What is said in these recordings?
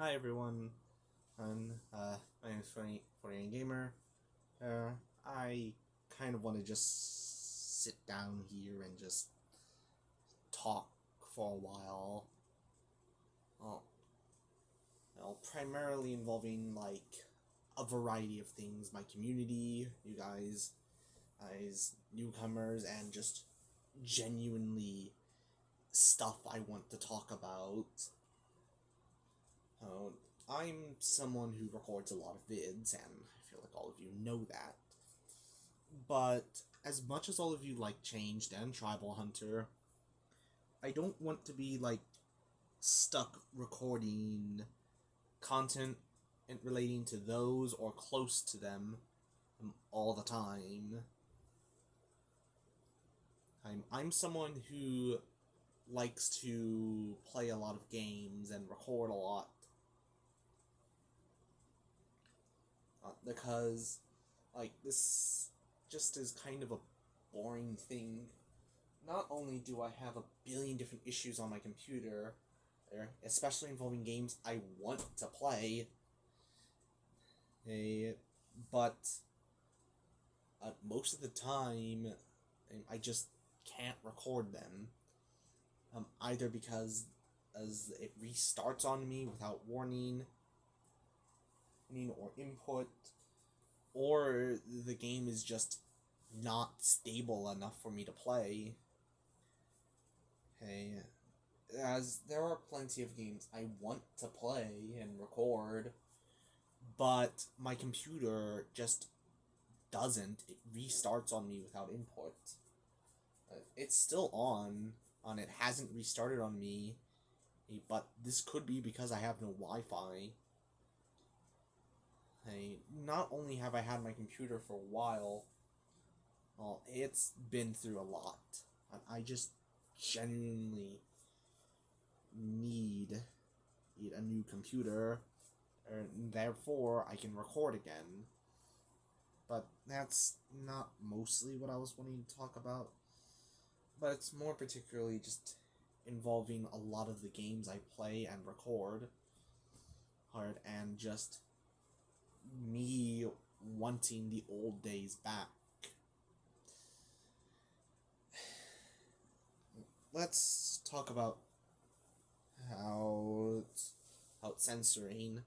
Hi everyone, my name is Funny Gamer. I kind of want to just sit down here and just talk for a while. Well, primarily involving like a variety of things, my community, you guys newcomers, and just genuinely stuff I want to talk about. Uh, I'm someone who records a lot of vids, and I feel like all of you know that. But as much as all of you like Changed and Tribal Hunter, I don't want to be like stuck recording content and relating to those or close to them all the time. I'm someone who likes to play a lot of games and record a lot because like this just is kind of a boring thing. Not only do I have a billion different issues on my computer, especially involving games I want to play, eh, but most of the time I just can't record them. Either because as it restarts on me without warning, or input, or the game is just not stable enough for me to play. Hey, as there are plenty of games I want to play and record, but my computer just doesn't. It restarts on me without input. It's still on it hasn't restarted on me, but this could be because I have no Wi-Fi. Not only have I had my computer for a while, well, it's been through a lot. I just genuinely need a new computer, and therefore I can record again. But that's not mostly what I was wanting to talk about. But it's more particularly just involving a lot of the games I play and record hard, and just me wanting the old days back. Let's talk about how it's censoring.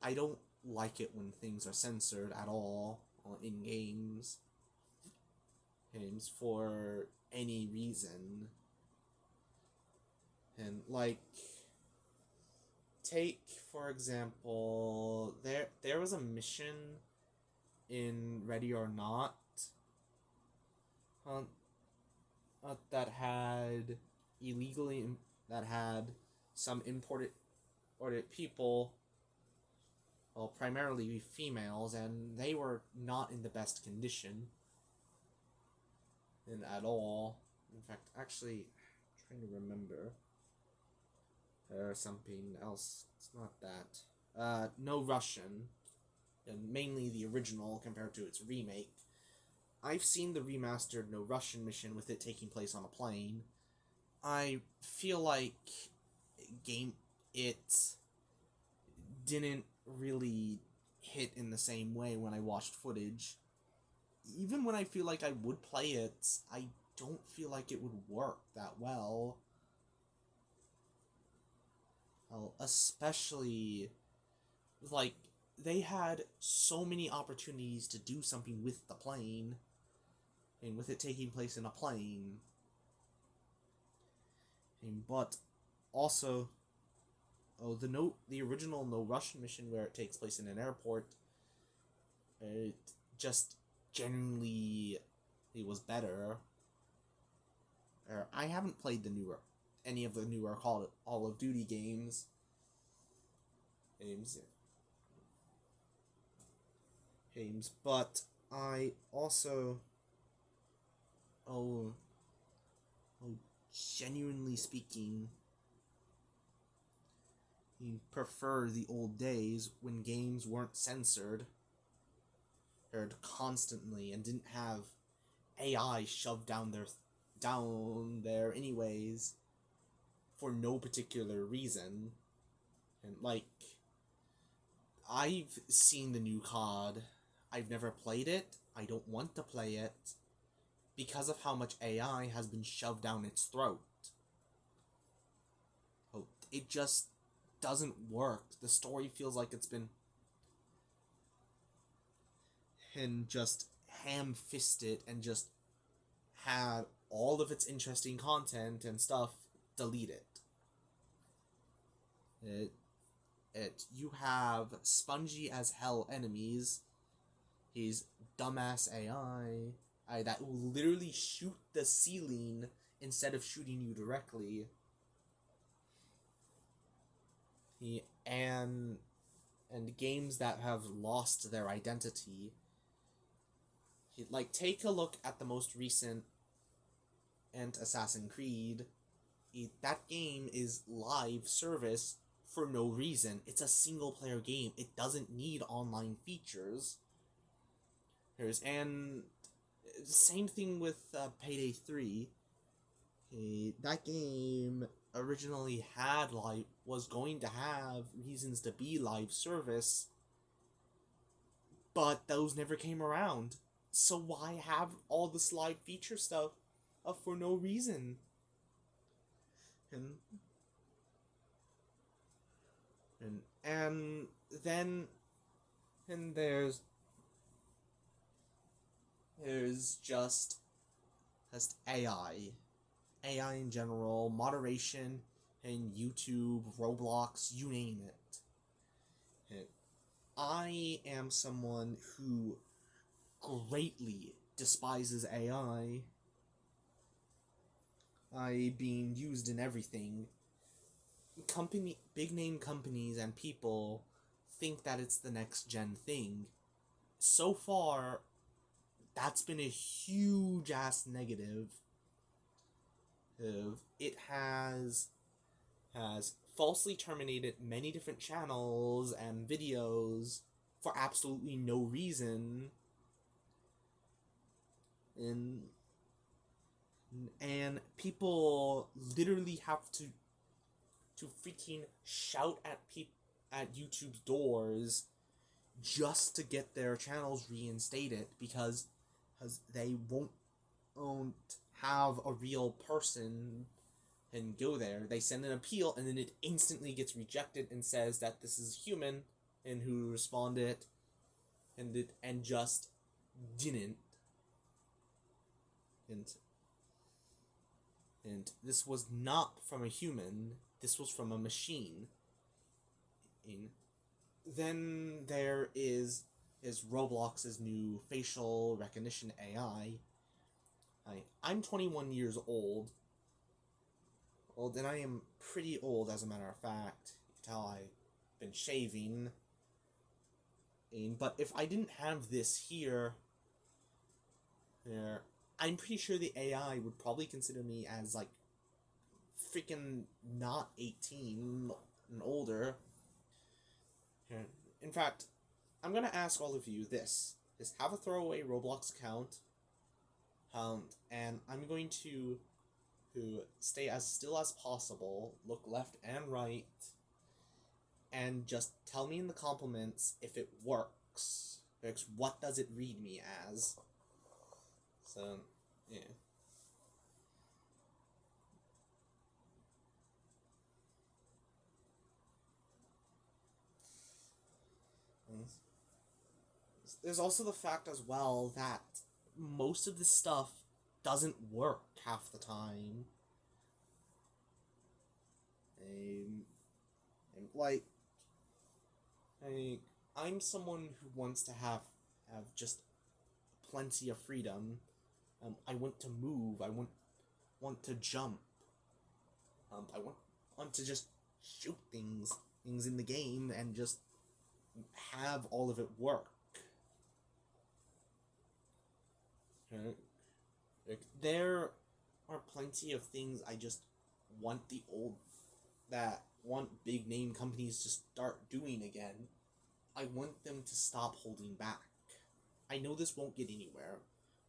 I don't like it when things are censored at all in games for any reason. And like, take for example, there was a mission in Ready or Not uh, that had illegally that had some imported people, well, primarily females, and they were not in the best condition at all. In fact, actually, I'm trying to remember. Or something else. It's not that. No Russian, and mainly the original compared to its remake. I've seen the remastered No Russian mission with it taking place on a plane. I feel like game it didn't really hit in the same way when I watched footage. Even when I feel like I would play it, I don't feel like it would work that well. Well, especially like they had so many opportunities to do something with the plane, and with it taking place in a plane, but also, the original No Russian mission where it takes place in an airport, it just genuinely it was better. I haven't played any of the newer Call of Duty games, but I also, oh, genuinely speaking, you prefer the old days when games weren't censored constantly and didn't have AI shoved down there anyways for no particular reason. And like, I've seen the new COD. I've never played it. I don't want to play it because of how much AI has been shoved down its throat. Oh, it just doesn't work. The story feels like it's been and just ham-fisted and just had all of its interesting content and stuff deleted. You have spongy as hell enemies. He's dumbass AI that will literally shoot the ceiling instead of shooting you directly. And games that have lost their identity. Like, take a look at the most recent Assassin's Creed. That game is live service for no reason. It's a single player game. It doesn't need online features. And same thing with Payday 3. That game originally was going to have reasons to be live service, but those never came around. So why have all this live feature stuff for no reason? And then there's just AI in general, moderation, and YouTube, Roblox, you name it. And I am someone who greatly despises AI being used in everything. Big name companies and people think that it's the next gen thing. So far, that's been a huge ass negative. It has falsely terminated many different channels and videos for absolutely no reason. And people literally have to freaking shout at YouTube's doors just to get their channels reinstated because they won't have a real person and go there. They send an appeal and then it instantly gets rejected and says that this is human and who responded and just didn't. And this was not from a human. This was from a machine. Then there is Roblox's new facial recognition AI. I'm 21 years old. And I am pretty old, as a matter of fact. You can tell I've been shaving. But if I didn't have this here, I'm pretty sure the AI would probably consider me as, like, freaking not 18 and older. In fact, I'm gonna ask all of you this. Is have a throwaway Roblox account, and I'm going to stay as still as possible, look left and right, and just tell me in the comments if it works. Like, what does it read me as? So, yeah. There's also the fact as well that most of this stuff doesn't work half the time. Like, I'm someone who wants to have just plenty of freedom. I want to move. I want to jump. I want to just shoot things in the game and just have all of it work. There are plenty of things I just want big name companies to start doing again. I want them to stop holding back. I know this won't get anywhere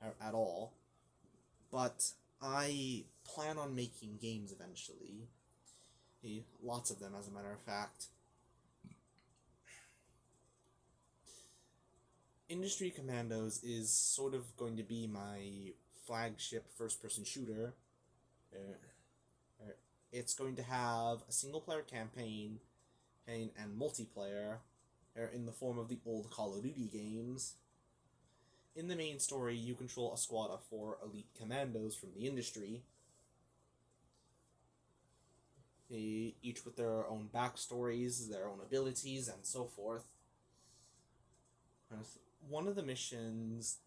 at all, but I plan on making games eventually. Lots of them, as a matter of fact. Industry Commandos is sort of going to be my flagship first-person shooter. It's going to have a single-player campaign and multiplayer in the form of the old Call of Duty games. In the main story, you control a squad of 4 elite commandos from the industry, each with their own backstories, their own abilities, and so forth. One of the missions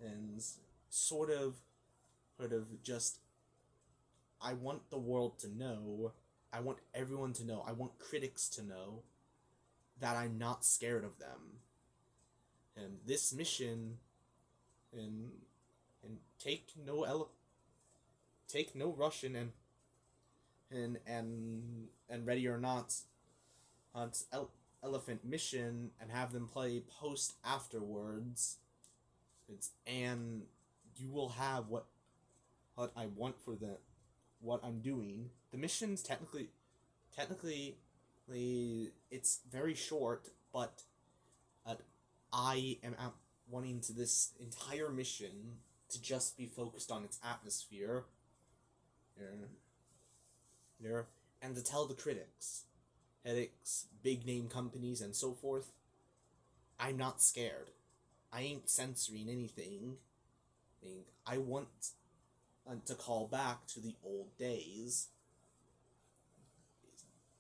is sort of just, I want the world to know, I want everyone to know, I want critics to know that I'm not scared of them. And this mission, and take no Russian and Ready or Not Hunt's Elephant mission and have them play post afterwards. And you will have what I want for what I'm doing. The mission's technically it's very short, but I am wanting to this entire mission to just be focused on its atmosphere, and to tell the critics, big name companies, and so forth, I'm not scared. I ain't censoring anything. I want to call back to the old days.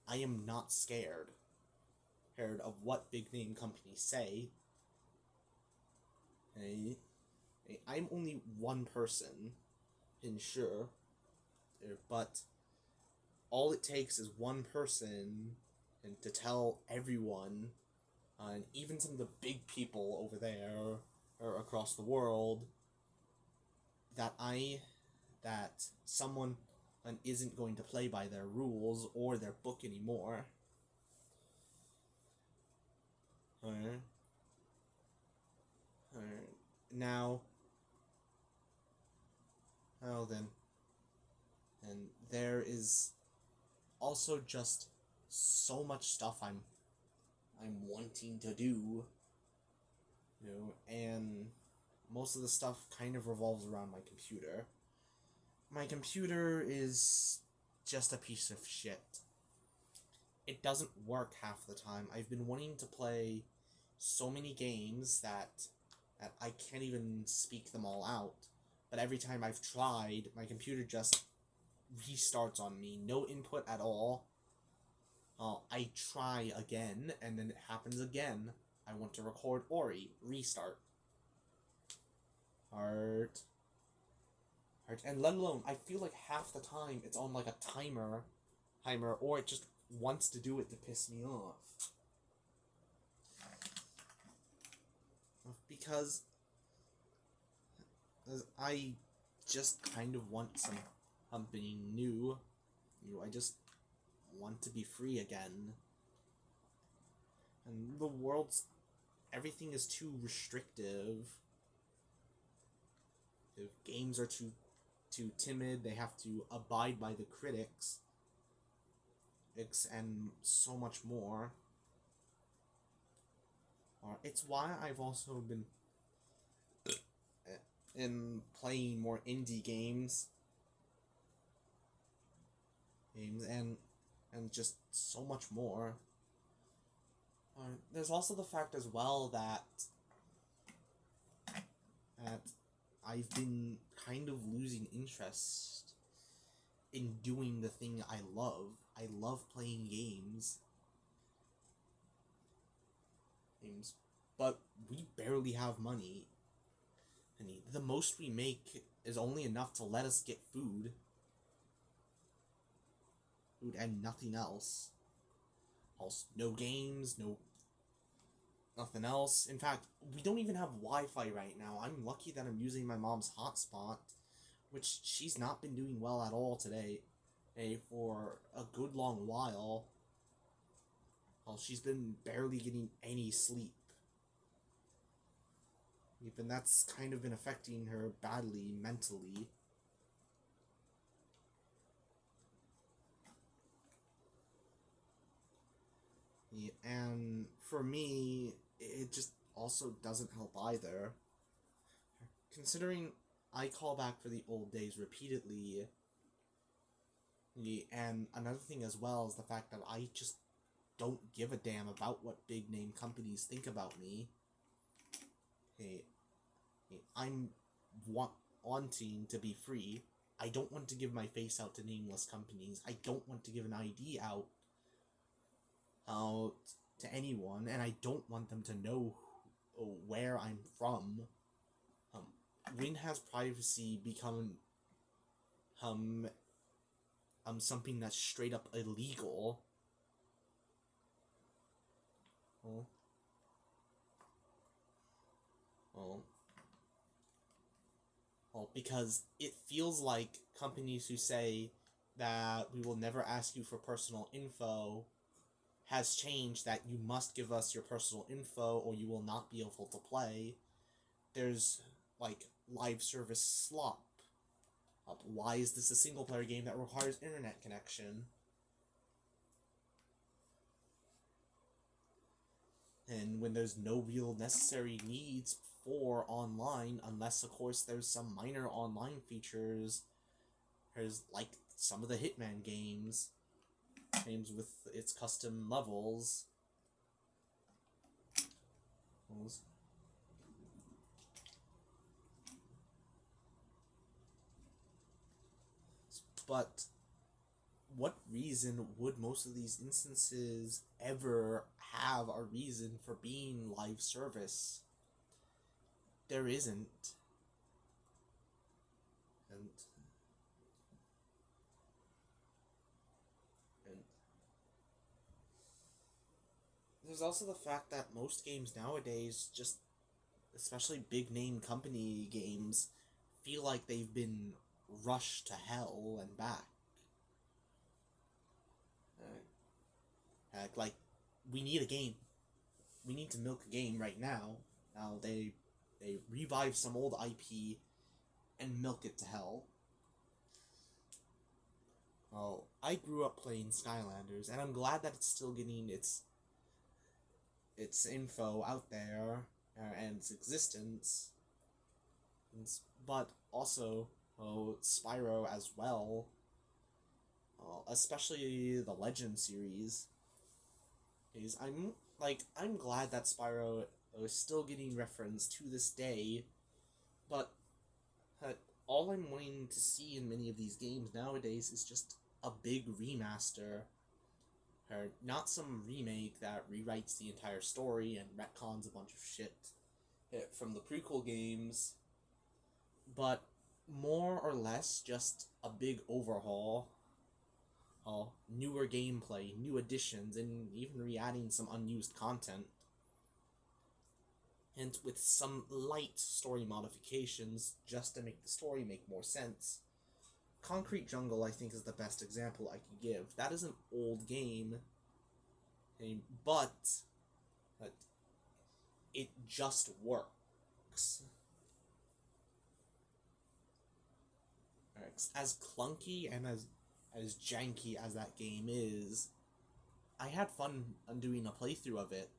I am not scared of what big name companies say. I'm only one person, and sure, but all it takes is one person and to tell everyone, and even some of the big people over there or across the world, that someone isn't going to play by their rules or their book anymore. Now, then, and there is also just so much stuff I'm wanting to do, and most of the stuff kind of revolves around my computer. My computer is just a piece of shit. It doesn't work half the time. I've been wanting to play so many games that I can't even speak them all out. But every time I've tried, my computer just restarts on me. No input at all. I try again, and then it happens again. I want to record Ori. Restart. Heart. And let alone, I feel like half the time it's on like a timer, or it just wants to do it to piss me off. Because I just kind of want something new. I just want to be free again. And the world's... everything is too restrictive. If games are too timid, they have to abide by the critics. And so much more. It's why I've also been in playing more indie games and just so much more. There's also the fact as well that I've been kind of losing interest in doing the thing I love. I love playing games, but we barely have money. And the most we make is only enough to let us get food and nothing else. Also, no games, nothing else. In fact, we don't even have Wi-Fi right now. I'm lucky that I'm using my mom's hotspot, which she's not been doing well at all today, for a good long while. Well, she's been barely getting any sleep. Even that's kind of been affecting her badly mentally. And for me, it just also doesn't help either. Considering I call back for the old days repeatedly, and another thing as well is the fact that I just don't give a damn about what big name companies think about me. Hey, I'm wanting to be free. I don't want to give my face out to nameless companies. I don't want to give an ID out to anyone, and I don't want them to know where I'm from. When has privacy become something that's straight up illegal? Well, well, well, because it feels like companies who say that we will never ask you for personal info has changed, that you must give us your personal info or you will not be able to play. There's, like, live service slop. Why is this a single player game that requires internet connection? And when there's no real necessary needs for online, unless of course there's some minor online features, there's like some of the Hitman games with its custom levels. But what reason would most of these instances ever have a reason for being live service? There isn't. And there's also the fact that most games nowadays, just especially big name company games, feel like they've been rushed to hell and back. Like, we need a game. We need to milk a game right now. Now they revive some old IP and milk it to hell. Well, I grew up playing Skylanders, and I'm glad that it's still getting its info out there and its existence. But also, Spyro as well. Especially the Legend series. I'm glad that Spyro is still getting reference to this day, but all I'm wanting to see in many of these games nowadays is just a big remaster, or not some remake that rewrites the entire story and retcons a bunch of shit from the prequel games, but more or less just a big overhaul. Newer gameplay, new additions, and even re-adding some unused content. And with some light story modifications, just to make the story make more sense. Concrete Jungle, I think, is the best example I could give. That is an old game, but it just works. As clunky and as janky as that game is, I had fun doing a playthrough of it.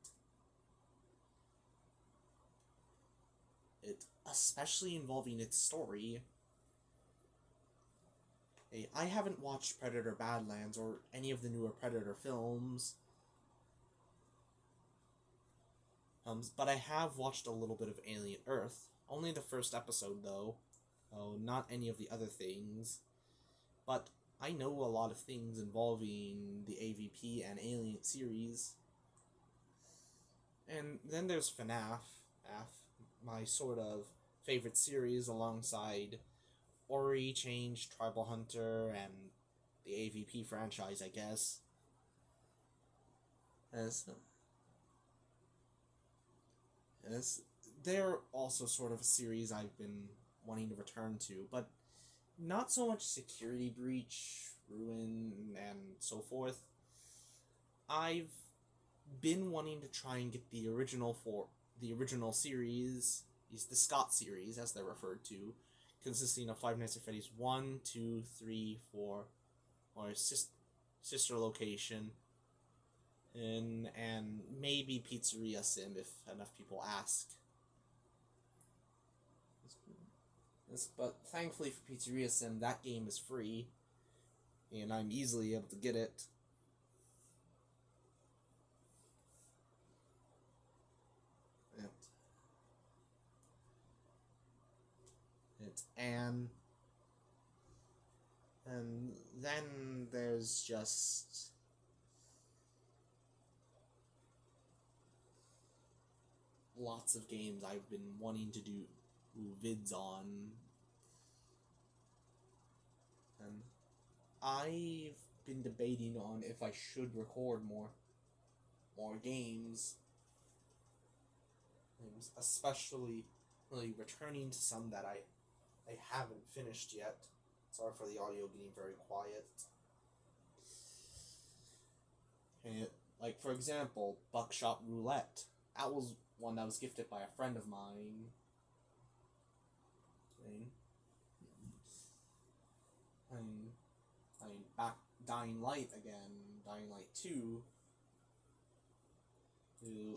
Especially involving its story. I haven't watched Predator Badlands or any of the newer Predator films, but I have watched a little bit of Alien Earth. Only the first episode, though. Not any of the other things. But I know a lot of things involving the AVP and Alien series. And then there's FNAF, my sort of favorite series, alongside Ori, Change, Tribal Hunter, and the AVP franchise, I guess. They're also sort of a series I've been wanting to return to, but not so much Security Breach, Ruin, and so forth. I've been wanting to try and get the original series, the Scott series, as they're referred to, consisting of Five Nights at Freddy's 1, 2, 3, 4, or Sister Location, and maybe Pizzeria Sim if enough people ask. But thankfully for Pizzeria Sim, that game is free, and I'm easily able to get it. And then there's just lots of games I've been wanting to do vids on, and I've been debating on if I should record more games, especially really returning to some that I haven't finished yet. Sorry for the audio getting very quiet. And, like, for example, Buckshot Roulette. That was one that was gifted by a friend of mine. Back Dying Light again, Dying Light 2,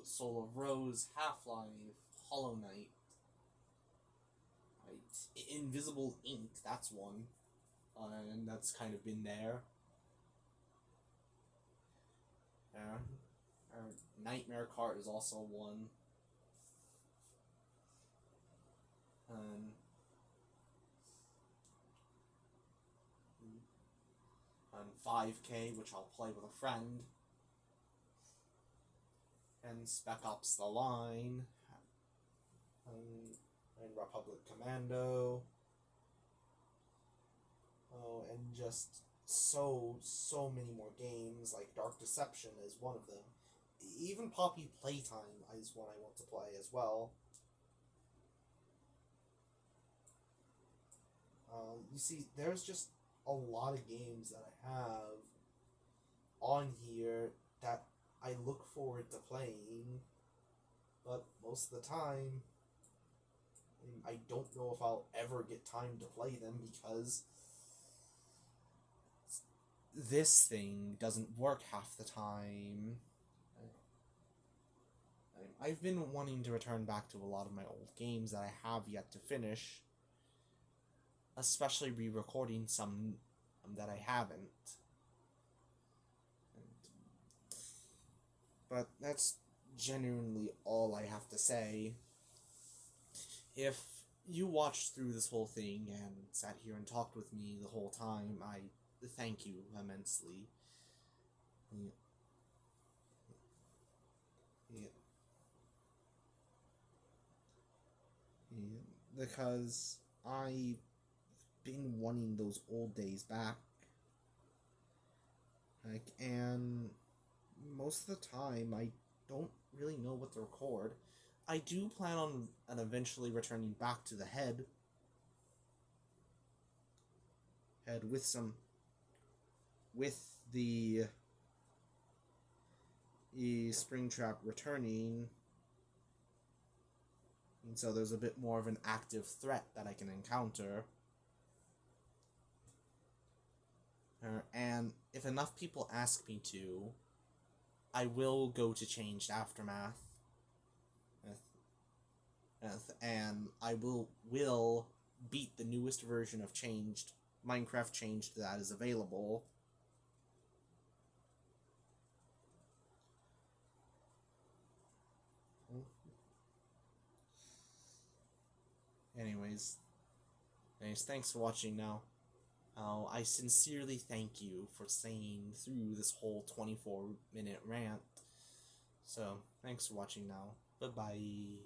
Soul of Rose, Half-Life, Hollow Knight, Invisible Ink, that's one, and that's kind of been there. Nightmare Cart is also one. And 5K, which I'll play with a friend. And Spec Ops The Line. And Republic Commando. Oh, and just so many more games, like Dark Deception is one of them. Even Poppy Playtime is one I want to play as well. You see, there's just a lot of games that I have on here that I look forward to playing, but most of the time, I don't know if I'll ever get time to play them because this thing doesn't work half the time. I've been wanting to return back to a lot of my old games that I have yet to finish, especially re-recording some that I haven't. But that's genuinely all I have to say. If you watched through this whole thing and sat here and talked with me the whole time, I thank you immensely. Because I've been wanting those old days back. And most of the time, I don't really know what to record. I do plan on eventually returning back to the head with the Springtrap returning, and so there's a bit more of an active threat that I can encounter. And if enough people ask me to, I will go to Changed Aftermath, and I will beat the newest version of Minecraft Changed that is available. Anyways, thanks for watching now. I sincerely thank you for staying through this whole 24-minute rant. So, thanks for watching now. Bye-bye.